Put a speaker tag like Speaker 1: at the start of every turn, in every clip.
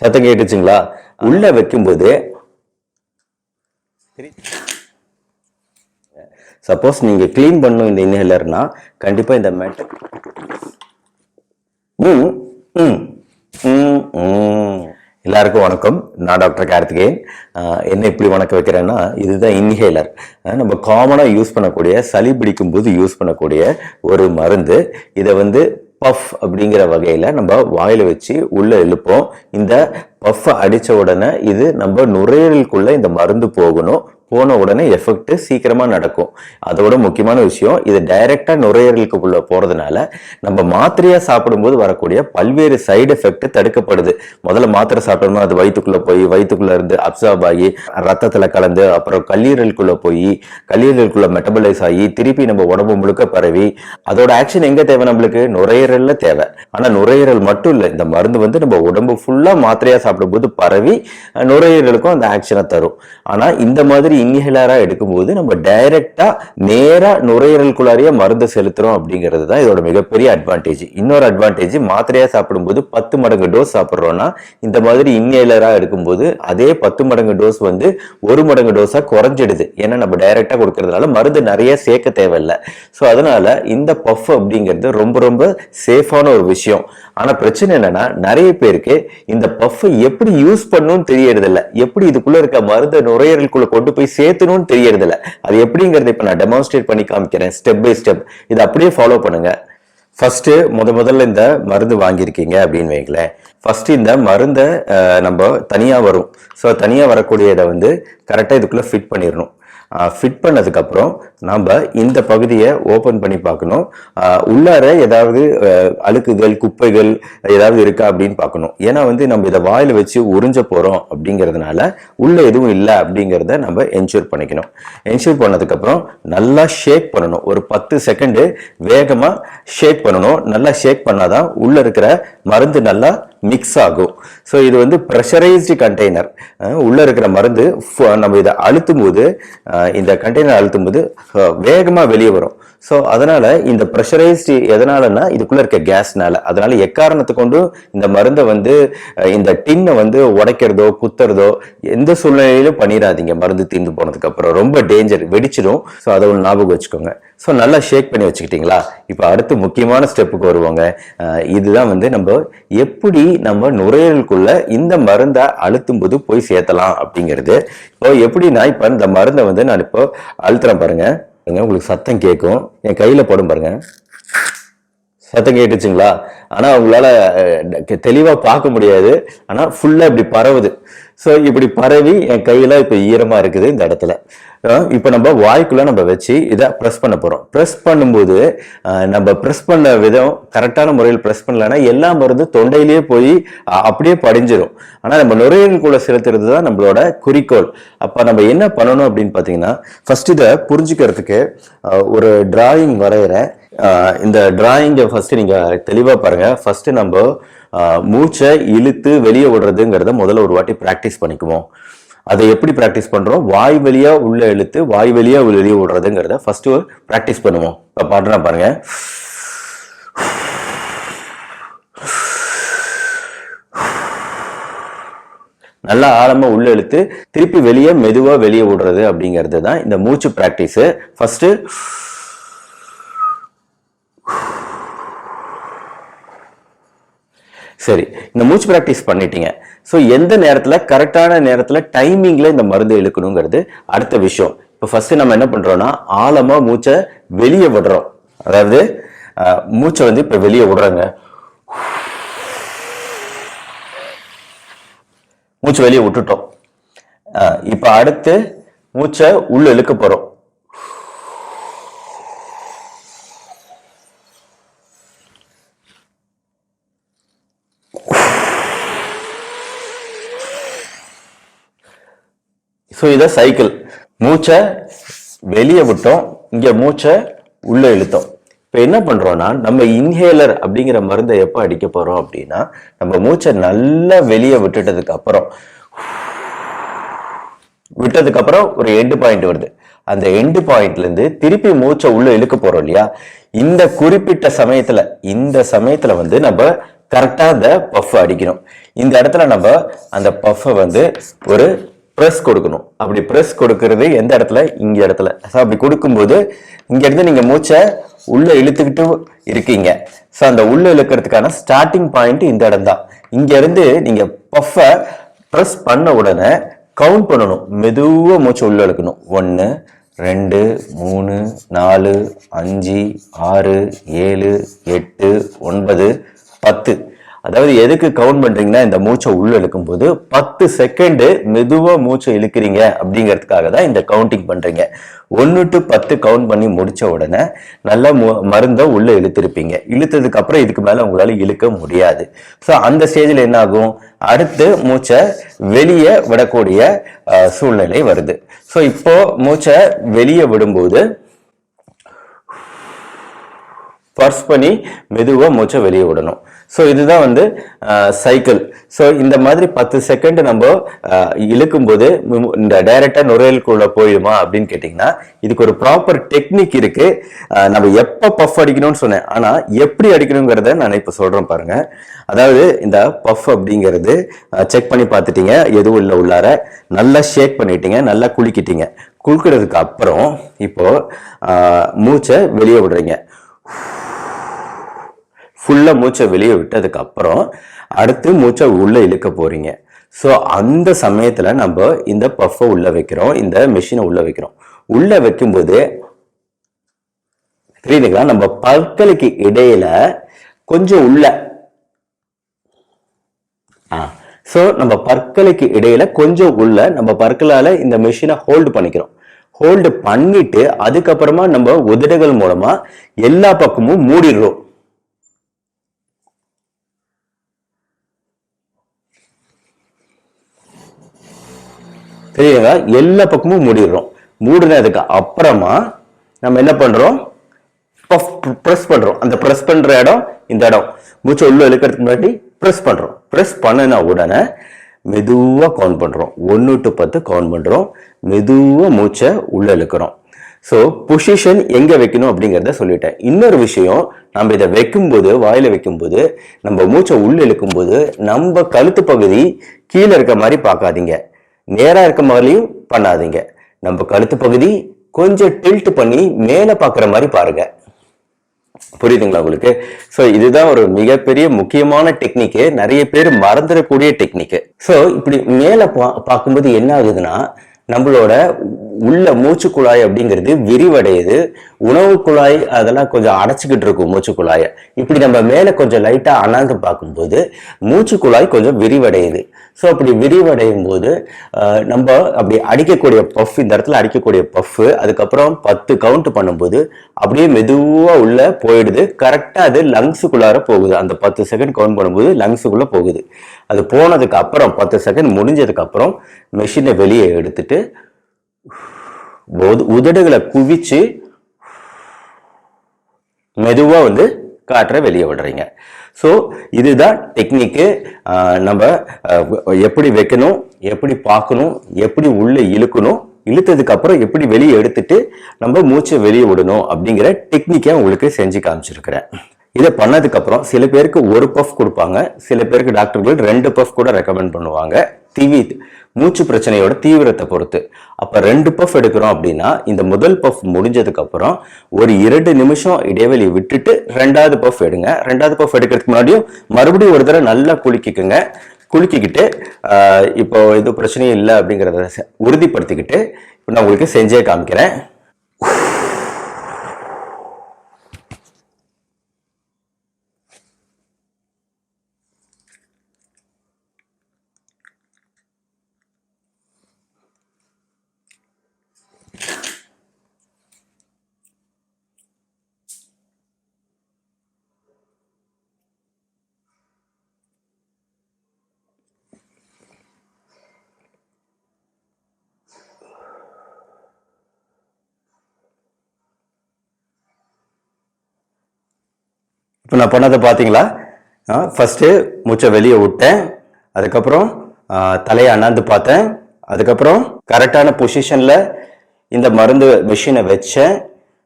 Speaker 1: சத்தம் கேட்டுச்சுங்களா? உள்ள வைக்கும்போது சப்போஸ் நீங்க கிளீன் பண்ணும் இந்த இன்ஹேலர்னா கண்டிப்பா இந்த மேட் எல்லாருக்கும் வணக்கம். நான் டாக்டர் கார்த்திகேயன். என்ன இப்படி வணக்க வைக்கிறேன்னா, இதுதான் இன்ஹேலர். நம்ம காமனா யூஸ் பண்ணக்கூடிய சளி பிடிக்கும் போது யூஸ் பண்ணக்கூடிய ஒரு மருந்து. இதை பஃப் அப்படிங்கிற வகையில நம்ம வாயில வச்சு உள்ள இழுப்போம். இந்த பஃப் அடிச்ச உடனே இது நம்ம நுரையீரலுக்குள்ள இந்த மருந்து போகணும். போன உடனே எஃபெக்ட் சீக்கிரமா நடக்கும். அதோட முக்கியமான விஷயம், இது டைரக்டா நுரையீரலுக்குள்ள போறதுனால நம்ம மாத்திரையா சாப்பிடும்போது வரக்கூடிய பல்வேறு சைடு எஃபெக்ட் தடுக்கப்படுது. முதல்ல மாத்திரை சாப்பிடணும், அது வயிற்றுக்குள்ள போய் வயிற்றுக்குள்ள இருந்து அப்சார்ப் ஆகி ரத்தத்துல கலந்து அப்புறம் கல்லீரலுக்குள்ள போய் கல்லீரலுக்குள்ள மெட்டபலைஸ் ஆகி திருப்பி நம்ம உடம்பு முழுக்க பரவி அதோட ஆக்ஷன் எங்க தேவை? நம்மளுக்கு நுரையீரல்ல தேவை. ஆனா நுரையீரல் மட்டும் இல்லை, இந்த மருந்து நம்ம உடம்பு ஃபுல்லா மாத்திரையா சாப்பிடும்போது பரவி நுரையீரலுக்கும் அந்த ஆக்ஷனை தரும். ஆனா இந்த மாதிரி இன்ஹேலரா எடுக்கும்போது நம்ம டைரக்டா நேரா நுரையீரலுக்குள்ளாரியே மருந்து செலுத்துறோம் அப்படிங்கிறது தான் இதோட மிகப்பெரிய அட்வான்டேஜ். இன்னொரு அட்வான்டேஜ், மாத்திரையா சாப்பிடும்போது 10 மடங்கு டோஸ் சாப்பிடுறோம்னா இந்த மாதிரி இன்ஹேலரா எடுக்கும்போது அதே 10 மடங்கு டோஸ் 1 மடங்கு டோஸா குறைஞ்சிடுது. ஏன்னா நம்ம டைரக்டா கொடுக்கறதுனால மருந்து நிறைய சேர்க்க தேவையில்லை. ஸோ அதனால இந்த பஃப் அப்படிங்கிறது ரொம்ப ரொம்ப சேஃபான ஒரு விஷயம். ஆனா பிரச்சனை என்னன்னா, நிறைய பேருக்கு இந்த பஃப் எப்படி யூஸ் பண்ணணும்னு தெரியறது இல்லை. எப்படி இதுக்குள்ள இருக்க மருந்து நுரையீரலுக்குள்ள கொண்டு போய் சேர்த்தணும்னு தெரியறது இல்லை. அது எப்படிங்கறத இப்ப நான் டெமான்ஸ்ட்ரேட் பண்ணி காமிக்கிறேன் ஸ்டெப் பை ஸ்டெப். இதை அப்படியே ஃபாலோ பண்ணுங்க. ஃபர்ஸ்ட் முதல்ல இந்த மருந்து வாங்கியிருக்கீங்க அப்படின்னு வைங்களேன். ஃபர்ஸ்ட் இந்த மருந்தை நம்ம தனியா வரும். ஸோ தனியா வரக்கூடியதை கரெக்டா இதுக்குள்ள ஃபிட் பண்ணிடணும். ஃபிட் பண்ணதுக்கு அப்புறம் நம்ம இந்த பகுதியை ஓபன் பண்ணி பார்க்கணும். உள்ளார ஏதாவது அழுக்குகள் குப்பைகள் ஏதாவது இருக்கா அப்படின்னு பார்க்கணும். ஏன்னா நம்ம இதை வாயில வச்சு உறிஞ்ச போறோம் அப்படிங்கிறதுனால உள்ள எதுவும் இல்லை அப்படிங்கிறத நம்ம என்ஷூர் பண்ணிக்கணும். என்ஷூர் பண்ணதுக்கு அப்புறம் நல்லா ஷேக் பண்ணணும். ஒரு 10 செகண்ட் வேகமா ஷேக் பண்ணணும். நல்லா ஷேக் பண்ணாதான் உள்ள இருக்கிற மருந்து நல்லா மிக்ஸ் ஆகும். ஸோ இது ப்ரெஷரைஸ்டு கண்டெய்னர். உள்ள இருக்கிற மருந்து நம்ம இதை அழுத்தும் போது, இந்த கண்டெய்னர் அழுத்தும் போது வேகமா வெளியே வரும். ஸோ அதனால இந்த ப்ரெஷரைஸ்டு எதனாலன்னா இதுக்குள்ள இருக்க கேஸ்னால. அதனால எக்காரணத்தை கொண்டு இந்த மருந்தை இந்த டின்னை உடைக்கிறதோ குத்துறதோ எந்த சூழ்நிலையிலும் பண்ணிடாதீங்க. மருந்து தீர்ந்து போனதுக்கு அப்புறம் ரொம்ப டேஞ்சர், வெடிச்சிடும். ஸோ அதை ஞாபகம் வச்சுக்கோங்க. ஸோ நல்லா ஷேக் பண்ணி வச்சுக்கிட்டீங்களா? இப்போ அடுத்து முக்கியமான ஸ்டெப்புக்கு வருவாங்க. இதுதான் நம்ம எப்படி நம்ம நுரையீரலுக்குள்ள இந்த மருந்தை அழுத்தும் போது போய் சேர்த்தலாம் அப்படிங்கிறது. இப்போ எப்படின்னா, இப்ப இந்த மருந்தை நான் இப்போ அழுத்துறேன் பாருங்க. உங்களுக்கு சத்தம் கேட்கும். என் கையில போடும் பாருங்க. சத்தம் கேட்டுச்சுங்களா? ஆனா உங்களால தெளிவா பார்க்க முடியாது. ஆனா ஃபுல்லா இப்படி பரவுது. ஸோ இப்படி பரவி என் கையில இப்ப ஈரமா இருக்குது இந்த இடத்துல. இப்ப நம்ம வாய்க்குள்ள நம்ம வச்சு இதை ப்ரெஸ் பண்ண போறோம். ப்ரெஸ் பண்ணும்போது நம்ம ப்ரெஸ் பண்ண விதம் கரெக்டான முறையில் ப்ரெஸ் பண்ணலன்னா எல்லா மருந்து தொண்டையிலேயே போய் அப்படியே படிஞ்சிடும். ஆனா நம்ம நுரையீரலுக்குள்ள செலுத்துறது தான் நம்மளோட குறிக்கோள். அப்ப நம்ம என்ன பண்ணணும் அப்படின்னு பாத்தீங்கன்னா, ஃபர்ஸ்ட் இதை புரிஞ்சுக்கிறதுக்கு ஒரு டிராயிங் வரைகிறேன். இந்த டிராயிங்கை ஃபர்ஸ்ட் நீங்க தெளிவா பாருங்க. ஃபர்ஸ்ட் நம்ம மூச்சை இழுத்து வெளியே விடுறதுங்கிறத முதல்ல ஒரு வாட்டி பிராக்டிஸ் பண்ணிக்குவோம். அதை எப்படி பிராக்டிஸ் பண்றோம்? வாய் வழியா உள்ள இழுத்து வாய் வழியா வெளியே விடுறதுங்கிறத ஃபர்ஸ்ட் பிராக்டிஸ் பண்ணுவோம். இப்ப பாடுறேன் பாருங்க. நல்லா ஆழமா உள்ள இழுத்து திருப்பி வெளியே மெதுவா வெளியே விடுறது அப்படிங்கிறது தான் இந்த மூச்சு பிராக்டிஸ். ஃபர்ஸ்ட் சரி, இந்த மூச்சு பிராக்டிஸ் பண்ணிட்டீங்க. ஸோ எந்த நேரத்துல கரெக்டான நேரத்துல டைமிங்ல இந்த மருந்து இழுக்கணுங்கிறது அடுத்த விஷயம். இப்போ ஃபர்ஸ்ட் நம்ம என்ன பண்றோம்னா, ஆழமா மூச்சை வெளியே விடுறோம். அதாவது மூச்சை இப்ப வெளியே விடுறாங்க. மூச்சு வெளியே விட்டுட்டோம். இப்ப அடுத்து மூச்சை உள்ள இழுக்க போறோம். ஸோ இதை சைக்கிள். மூச்சை வெளியே விட்டோம், இங்க மூச்சை உள்ள இழுத்தோம். இப்ப என்ன பண்றோம்னா, நம்ம இன்ஹேலர் அப்படிங்கிற மருந்தை எப்ப அடிக்க போறோம் அப்படின்னா, நம்ம மூச்சை நல்லா வெளியே விட்டுட்டதுக்கு அப்புறம் ஒரு எண்டு பாயிண்ட் வருது. அந்த எண்டு பாயிண்ட்ல இருந்து திருப்பி மூச்சை உள்ள இழுக்க போறோம் இல்லையா? இந்த குறிப்பிட்ட சமயத்துல நம்ம கரெக்டா அந்த பஃப் அடிக்கணும். இந்த இடத்துல நம்ம அந்த பஃப்பை வந்து ஒரு ப்ரெஸ் கொடுக்கணும். அப்படி ப்ரெஸ் கொடுக்கறது எந்த இடத்துல? இங்க இடத்துல. அப்படி கொடுக்கும்போது இங்க இருந்து நீங்க மூச்சை உள்ள இழுத்துக்கிட்டு இருக்கீங்க. ஸோ அந்த உள்ள இழுக்கிறதுக்கான ஸ்டார்டிங் பாயிண்ட் இந்த இடம் தான். இங்க இருந்து நீங்க பஃப்பை ப்ரெஸ் பண்ண உடனே கவுண்ட் பண்ணணும். மெதுவா மூச்சை உள்ள இழுக்கணும். 1 2 3 4 5 6 7 8 9 10. அதாவது எதுக்கு கவுண்ட் பண்றீங்கன்னா, இந்த மூச்சை உள்ள இழுக்கும் போது 10 செகண்ட் மெதுவா மூச்சை இழுக்கிறீங்க அப்படிங்கிறதுக்காக தான் இந்த கவுண்டிங் பண்றீங்க. 1 to 10 கவுண்ட் பண்ணி முடிச்ச உடனே நல்லா மருந்தை உள்ள இழுத்திருப்பீங்க. இழுத்ததுக்கு அப்புறம் இதுக்கு மேல உங்களால இழுக்க முடியாது. ஸோ அந்த ஸ்டேஜில் என்ன ஆகும்? அடுத்து மூச்சை வெளியே விடக்கூடிய சூழ்நிலை வருது. ஸோ இப்போ மூச்சை வெளியே விடும்போது ஃபர்ஸ்ட் பண்ணி மெதுவா மூச்சை வெளியே விடணும். ஸோ இதுதான் வந்து சைக்கிள். ஸோ இந்த மாதிரி 10 செகண்ட் நம்ம இழுக்கும் போது இந்த டைரக்டா நுரையீரலுக்குள்ள போயிடுமா அப்படின்னு கேட்டீங்கன்னா, இதுக்கு ஒரு ப்ராப்பர் டெக்னிக் இருக்கு. நம்ம எப்ப பஃப் அடிக்கணும்னு சொன்னேன், ஆனா எப்படி அடிக்கணுங்கிறத நான் இப்ப சொல்றேன் பாருங்க. அதாவது இந்த பஃப் அப்படிங்கிறது செக் பண்ணி பார்த்துட்டீங்க, எதுவும் இல்லை உள்ளார, நல்லா ஷேக் பண்ணிட்டீங்க, நல்லா குலுக்கிட்டீங்க. குலுக்கிறதுக்கு அப்புறம் இப்போ மூச்சை வெளியே விடுறீங்க. ஃபுல்லா மூச்சை வெளியே விட்டதுக்கு அப்புறம் அடுத்து மூச்சை உள்ள இழுக்க போறீங்க. ஸோ அந்த சமயத்துல நம்ம இந்த பஃப்பை உள்ள வைக்கிறோம், இந்த மெஷினை உள்ள வைக்கிறோம். உள்ள வைக்கும்போது தெரியுதுங்களா, நம்ம பற்களுக்கு இடையில கொஞ்சம் உள்ள ஸோ நம்ம பற்களுக்கு இடையில கொஞ்சம் உள்ள நம்ம பற்களால இந்த மெஷினை ஹோல்டு பண்ணிக்கிறோம். ஹோல்டு பண்ணிட்டு அதுக்கப்புறமா நம்ம உதடுகள் மூலமா எல்லா பக்கமும் மூடிடுறோம். தெரியுங்களா, எல்லா பக்கமும் மூடிடுறோம். மூடினதுக்கு அப்புறமா நம்ம என்ன பண்றோம்? ப்ரெஸ் பண்றோம். அந்த ப்ரெஸ் பண்ற இடம் இந்த இடம். மூச்சை உள்ள இழுக்கிறதுக்கு முன்னாடி ப்ரெஸ் பண்றோம். ப்ரெஸ் பண்ணின உடனே மெதுவா கவுண்ட் பண்றோம். 1 to 10 கவுண்ட் பண்றோம். மெதுவா மூச்சை உள்ள இழுக்கிறோம். ஸோ பொசிஷன் எங்க வைக்கணும் அப்படிங்கிறத சொல்லிட்டேன். இன்னொரு விஷயம், நம்ம இதை வைக்கும்போது, வாயில வைக்கும்போது, நம்ம மூச்சை உள்ள இழுக்கும் போது நம்ம கழுத்து பகுதி கீழே இருக்க மாதிரி பார்க்காதீங்க, நேரா இருக்க மாதிரியும் பண்ணாதீங்க. நம்ம கழுத்து பகுதி கொஞ்சம் டில்ட் பண்ணி மேல பாக்குற மாதிரி பாருங்க. புரியுதுங்களா உங்களுக்கு? சோ இதுதான் ஒரு மிகப்பெரிய முக்கியமான டெக்னிக்கு, நிறைய பேர் மறந்துடக்கூடிய டெக்னிக்கு. சோ இப்படி மேல பார்க்கும்போது என்ன ஆகுதுன்னா, நம்மளோட உள்ள மூச்சு குழாய் அப்படிங்கிறது விரிவடையுது. உணவு குழாய் அதெல்லாம் கொஞ்சம் அடைச்சிக்கிட்டு இருக்கும் மூச்சு குழாயை. இப்படி நம்ம மேல கொஞ்சம் லைட்டா அண்ணாந்து பார்க்கும்போது மூச்சு குழாய் கொஞ்சம் விரிவடையுது. ஸோ அப்படி விரிவடையும் போது நம்ம அப்படி அடிக்கக்கூடிய பஃப், இந்த இடத்துல அடிக்கக்கூடிய பஃப், அதுக்கப்புறம் 10 கவுண்ட் பண்ணும்போது அப்படியே மெதுவா உள்ள போயிடுது. கரெக்டா அது லங்ஸுக்குள்ளார போகுது. அந்த 10 செகண்ட் கவுண்ட் பண்ணும்போது லங்ஸுக்குள்ள போகுது. அது போனதுக்கு அப்புறம் 10 செகண்ட் முடிஞ்சதுக்கு அப்புறம் மெஷினை வெளியே எடுத்துட்டு உதடுகளை குவிச்சு மெதுவா வந்து காற்றை வெளியே விடுறீங்க. ஸோ இதுதான் டெக்னிக்கு. நம்ம எப்படி வைக்கணும், எப்படி பார்க்கணும், எப்படி உள்ள இழுக்கணும், இழுத்ததுக்கு அப்புறம் எப்படி வெளியே எடுத்துட்டு நம்ம மூச்சை வெளியே விடணும் அப்படிங்கிற டெக்னிக்கை உங்களுக்கு செஞ்சு காமிச்சிருக்கிறேன். இதை பண்ணதுக்கு அப்புறம் சில பேருக்கு ஒரு பஃப் கொடுப்பாங்க, சில பேருக்கு டாக்டர்கள் 2 பஃப் கூட ரெக்கமெண்ட் பண்ணுவாங்க, மூச்சு பிரச்சனையோட தீவிரத்தை பொறுத்து. அப்ப 2 பஃப் எடுக்கிறோம் அப்படின்னா இந்த முதல் பஃப் முடிஞ்சதுக்கு அப்புறம் ஒரு 2 நிமிஷம் இடைவெளி விட்டுட்டு 2வது பஃப் எடுங்க. 2வது பஃப் எடுக்கிறதுக்கு முன்னாடியும் மறுபடியும் ஒரு தடவை நல்லா குலுக்கிக்குங்க. குலுக்கிக்கிட்டு இப்போ எதுவும் பிரச்சனையும் இல்லை அப்படிங்கிறத உறுதிப்படுத்திக்கிட்டு இப்போ நான் உங்களுக்கு செஞ்சே காமிக்கிறேன். இப்போ நான் பண்ணதை பார்த்தீங்களா? ஃபர்ஸ்ட்டு மூச்சை வெளியே விட்டேன், அதுக்கப்புறம் தலையை அண்ணாந்து பார்த்தேன், அதுக்கப்புறம் கரெக்டான பொசிஷனில் இந்த மருந்து மிஷினை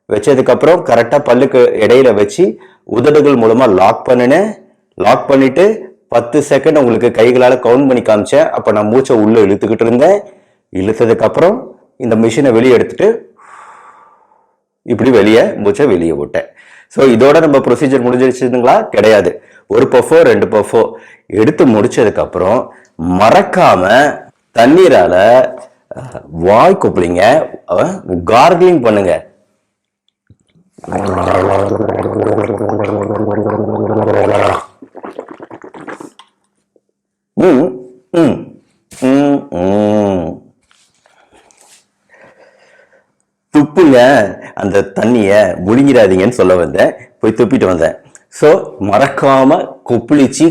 Speaker 1: வச்சதுக்கப்புறம் கரெக்டாக பல்லுக்கு இடையில வச்சு உதடுகள் மூலமாக லாக் பண்ணினேன். லாக் பண்ணிட்டு 10 செகண்ட் உங்களுக்கு கைகளால கவுண்ட் பண்ணி காமிச்சேன். அப்ப நான் மூச்சை உள்ள இழுத்துக்கிட்டு இருந்தேன். இழுத்ததுக்கு அப்புறம் இந்த மிஷினை வெளியே எடுத்துட்டு இப்படி மூச்சை வெளியே விட்டேன். ஸோ இதோட நம்ம ப்ரொசீஜர் முடிஞ்சிருச்சுங்களா? கிடையாது. ஒரு பஃபோ 2 பஃபோ எடுத்து முடிச்சதுக்கு அப்புறம் மறக்காம தண்ணீரால வாய் கொப்பளிங்க, கார்கிளிங் பண்ணுங்க. துப்புங்க, அந்த தண்ணிய முழுங்கிடாதீங்கன்னு சொல்ல வந்தேன். போய் துப்பிட்டு வந்தேன். ஸோ மறக்காம கொப்பளிச்சு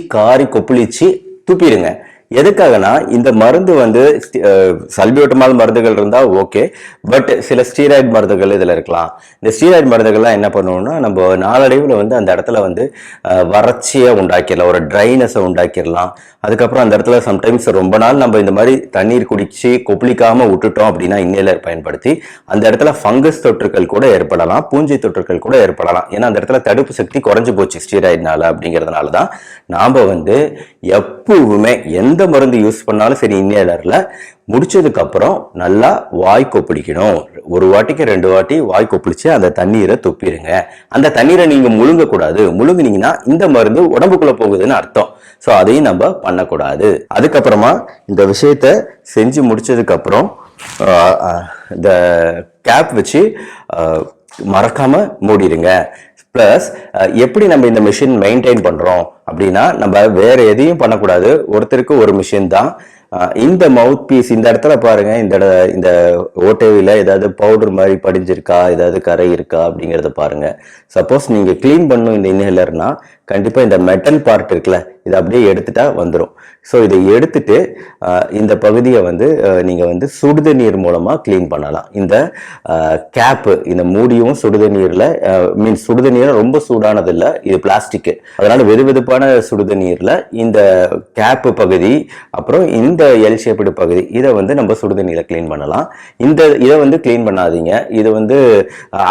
Speaker 1: கொப்பளிச்சு துப்பிடுங்க. எதுக்காகனா இந்த மருந்து வந்து சல்பியூட்டமால் மருந்துகள் இருந்தா ஓகே, பட் சில ஸ்டீராய்டு மருந்துகள் இதுல இருக்கலாம். இந்த ஸ்டீராய்டு மருந்துகள்லாம் என்ன பண்ணுவோம்னா நம்ம நாளடைவில் வந்து அந்த இடத்துல வந்து வறட்சியை உண்டாக்கிடலாம், ஒரு ட்ரைனஸை உண்டாக்கிடலாம். அதுக்கப்புறம் அந்த இடத்துல சம்டைம்ஸ் ரொம்ப நாள் நம்ம இந்த மாதிரி தண்ணீர் குடிச்சு கொப்பளிக்காம விட்டுட்டோம் அப்படின்னா இன்னேலர் பயன்படுத்தி அந்த இடத்துல ஃபங்கஸ் தொற்றுக்கள் கூட ஏற்படலாம், பூஞ்சை தொற்றுக்கள் கூட ஏற்படலாம். ஏன்னா அந்த இடத்துல தடுப்பு சக்தி குறைஞ்சு போச்சு ஸ்டீராய்டுனால. அப்படிங்கிறதுனால தான் நாம வந்து எப்பவுமே எந்த மருந்து யூஸ் பண்ணாலும் சரி இன்னேலர்ல முடிச்சதுக்கு அப்புறம் நல்லா வாய் கொப்பளிக்கணும். ஒரு வாட்டிக்கு 2 வாட்டி வாய் கொப்பளிச்சு அந்த தண்ணீரை துப்பிடுங்க. அந்த தண்ணீரை நீங்க முழுங்க கூடாது. முழுங்குனீங்கன்னா இந்த மருந்து உடம்புக்குள்ள போகுதுன்னு அர்த்தம். ஸோ அதையும் நம்ம பண்ணக்கூடாது. அதுக்கப்புறமா இந்த விஷயத்த செஞ்சு முடிச்சதுக்கு அப்புறம் இந்த கேப் வச்சு மறக்காம மூடிடுங்க. பிளஸ் எப்படி நம்ம இந்த மிஷின் மெயின்டைன் பண்றோம் அப்படின்னா நம்ம வேற எதையும் பண்ணக்கூடாது. ஒருத்தருக்கு ஒரு மிஷின் தான். இந்த மவுத் பீஸ் இந்த இடத்துல பாருங்க, இந்த ஓட்டையில ஏதாவது பவுடர் மாதிரி படிஞ்சிருக்கா, ஏதாவது கரை இருக்கா அப்படிங்கறத பாருங்க. சப்போஸ் நீங்க கிளீன் பண்ணும் இந்த இன்ஹேலர்னா கண்டிப்பா இந்த மெட்டல் பார்ட் இருக்குல்ல, இதை அப்படியே எடுத்துட்டா வந்துடும். ஸோ இதை எடுத்துட்டு இந்த பகுதியை வந்து நீங்க வந்து சுடுதண்ணீர் மூலமா கிளீன் பண்ணலாம். இந்த கேப்பு இந்த மூடியும் சுடுதண்ணீர்ல மீன்ஸ் சுடுதண்ணீர் ரொம்ப சூடானது இல்லை, இது பிளாஸ்டிக். அதனால வெதுவெதுப்பான சுடுதண்ணீர்ல இந்த கேப்பு பகுதி அப்புறம் இந்த எல் ஷேப்டு பகுதி இதை வந்து நம்ம சுடுதண்ணீரை கிளீன் பண்ணலாம். இதை வந்து கிளீன் பண்ணாதீங்க. இது வந்து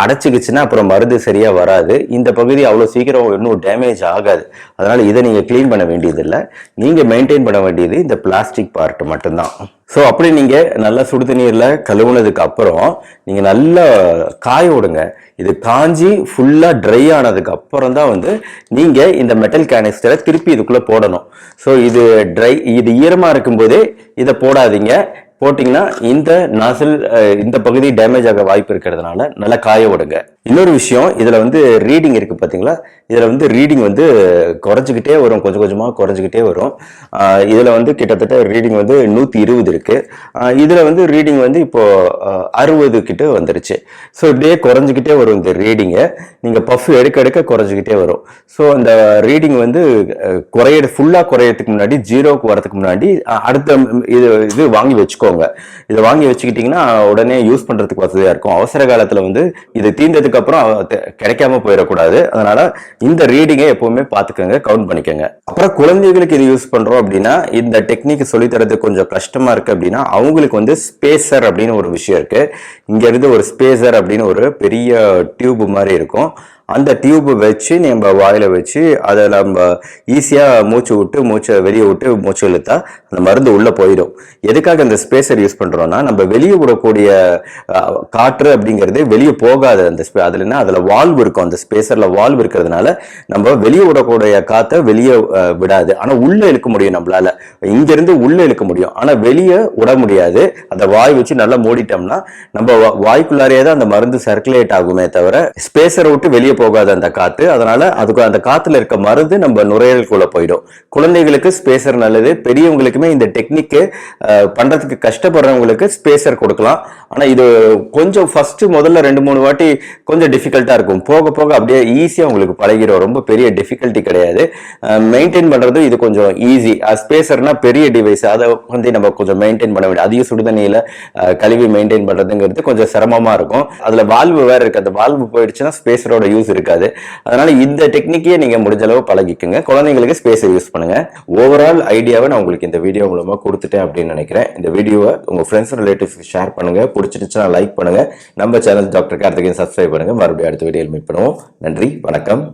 Speaker 1: அடைச்சிக்கிச்சுன்னா அப்புறம் மருந்து சரியா வராது. இந்த பகுதி அவ்வளவு சீக்கிரம் இன்னும் டேமேஜ் ஆகாது. அதனால இதை நீங்க கிளீன் பண்ண வேண்டியதில்லை. நீங்க மெயின்டைன் பண்ண வேண்டியது இந்த பிளாஸ்டிக் பார்ட் மட்டும்தான். ஸோ அப்படி நீங்க நல்லா சுடுதண்ணீர்ல கழுவுனதுக்கு அப்புறம் நீங்க நல்லா காய விடுங்க. இது காஞ்சி ஃபுல்லா ட்ரை ஆனதுக்கு அப்புறம் தான் வந்து நீங்க இந்த மெட்டல் கேனிஸ்டரை திருப்பி இதுக்குள்ள போடணும். ஸோ இது ஈரமா இருக்கும்போதே இதை போடாதீங்க. போட்டிங்கன்னா இந்த நாசில் இந்த பகுதி டேமேஜ் ஆக வாய்ப்பு இருக்கிறதுனால நல்லா காய விடுங்க. இன்னொரு விஷயம், இதுல வந்து ரீடிங் இருக்கு பாத்தீங்களா, இதுல வந்து ரீடிங் வந்து குறைஞ்சிக்கிட்டே வரும், கொஞ்சம் கொஞ்சமா குறைஞ்சிக்கிட்டே வரும். இதுல வந்து கிட்டத்தட்ட ரீடிங் வந்து 120 இருக்கு. இதுல வந்து ரீடிங் வந்து இப்போ 60 கிட்ட வந்துருச்சு. ஸோ இப்படியே குறைஞ்சிக்கிட்டே வரும் இந்த ரீடிங்கை. நீங்க பஃப் எடுக்க குறைஞ்சிக்கிட்டே வரும். ஸோ அந்த ரீடிங் வந்து ஃபுல்லா குறையறதுக்கு முன்னாடி, 0க்கு வரதுக்கு முன்னாடி அடுத்த இது வாங்கி வச்சுக்கோங்க. இதை வாங்கி வச்சுக்கிட்டீங்கன்னா உடனே யூஸ் பண்றதுக்கு வசதியா இருக்கும். அவசர காலத்துல வந்து இது தீர்ந்ததுக்கு அப்புறம் கிடைக்காம போயிடக்கூடாது. அதனால இந்த ரீடிங்கை எப்பவுமே பாத்துக்கோங்க, கவுண்ட் பண்ணிக்கோங்க. அப்புறம் குழந்தைகளுக்கு இது யூஸ் பண்றோம் அப்படின்னா இந்த டெக்னிக் சொல்லி தரது கொஞ்சம் கஷ்டமா இருக்கு அப்படின்னா அவங்களுக்கு வந்து ஸ்பேசர் அப்படின்னு ஒரு விஷயம் இருக்கு. இங்க இருந்து ஒரு ஸ்பேசர் அப்படின்னு ஒரு பெரிய டியூப் மாதிரி இருக்கும். அந்த டியூப் வச்சு நம்ம வாயில வச்சு அதை நம்ம ஈஸியா மூச்சை வெளியே விட்டு மூச்சு இழுத்தா அந்த மருந்து உள்ள போயிடும். எதுக்காக இந்த ஸ்பேசர் யூஸ் பண்றோம்னா நம்ம வெளியே விடக்கூடிய காற்று அப்படிங்கிறது வெளியே போகாது. அதுல வால்வ் இருக்கும், அந்த ஸ்பேசர்ல வால்வ் இருக்கிறதுனால நம்ம வெளியே விடக்கூடிய காற்றை வெளியே விடாது. ஆனா உள்ள இழுக்க முடியும், நம்மளால இங்க இருந்து உள்ள இழுக்க முடியும், ஆனா வெளியே விட முடியாது. அந்த வாய் வச்சு நல்லா மூடிட்டோம்னா நம்ம வாய்க்குள்ளாரே தான் அந்த மருந்து சர்க்குலேட் ஆகுமே தவிர ஸ்பேசரை விட்டு வெளியே போகாது அந்த காத்து. அதனால அதுக்கு அந்த காத்துல இருக்க மருந்து நம்ம நுரையீரலுக்குள்ள போயிடும். குழந்தைகளுக்கு ஸ்பேசர் நல்லது. பெரியவங்களுக்குமே இந்த டெக்னிக் பண்றதுக்கு கஷ்டப்படுறவங்களுக்கு ஸ்பேசர் கொடுக்கலாம். ஆனா இது கொஞ்சம் முதல்ல 2-3 வாட்டி கொஞ்சம் டிஃபிகல்ட்டா இருக்கும். போக போக அப்படியே ஈஸியா உங்களுக்கு பழகிடும். ரொம்ப பெரிய டிஃபிகல்ட்டி கிடையாது. மெயின்டைன் பண்றது இது கொஞ்சம் ஈஸி. ஸ்பேசர்னா பெரிய டிவைஸ், அதை வந்து நம்ம கொஞ்சம் மெயின்டைன் பண்ண வேண்டிய, அதிக சுடுதண்ணியில கழுவி மெயின்டைன் பண்றதுங்கிறது கொஞ்சம் சிரமமா இருக்கும். அதுல வால்வு வேற இருக்கு. அந்த வால்வு போயிடுச்சுன்னா ஸ்பேசரோட யூஸ் இருக்காது. அதனால இந்த டெக்னிக்கே நீங்க முடிஞ்ச அளவு பழகிக்குங்க. குழந்தைங்களுக்கு ஸ்பேஸை யூஸ் பண்ணுங்க. ஓவரால் ஐடியாவை நான் உங்களுக்கு இந்த வீடியோ மூலமா கொடுத்துட்டேன் அப்படின்னு நினைக்கிறேன். இந்த வீடியோவை உங்க ஃப்ரெண்ட்ஸ் ரிலேட்டிவ்ஸ்க்கு ஷேர் பண்ணுங்க. பிடிச்சிருச்சுன்னா லைக் பண்ணுங்க. நம்ம சேனல் டாக்டர் கார்த்திகேயன் சப்ஸ்கிரைப் பண்ணுங்க. மறுபடியும் அடுத்த வீடியோவில் மீட் பண்ணுவோம். நன்றி, வணக்கம்.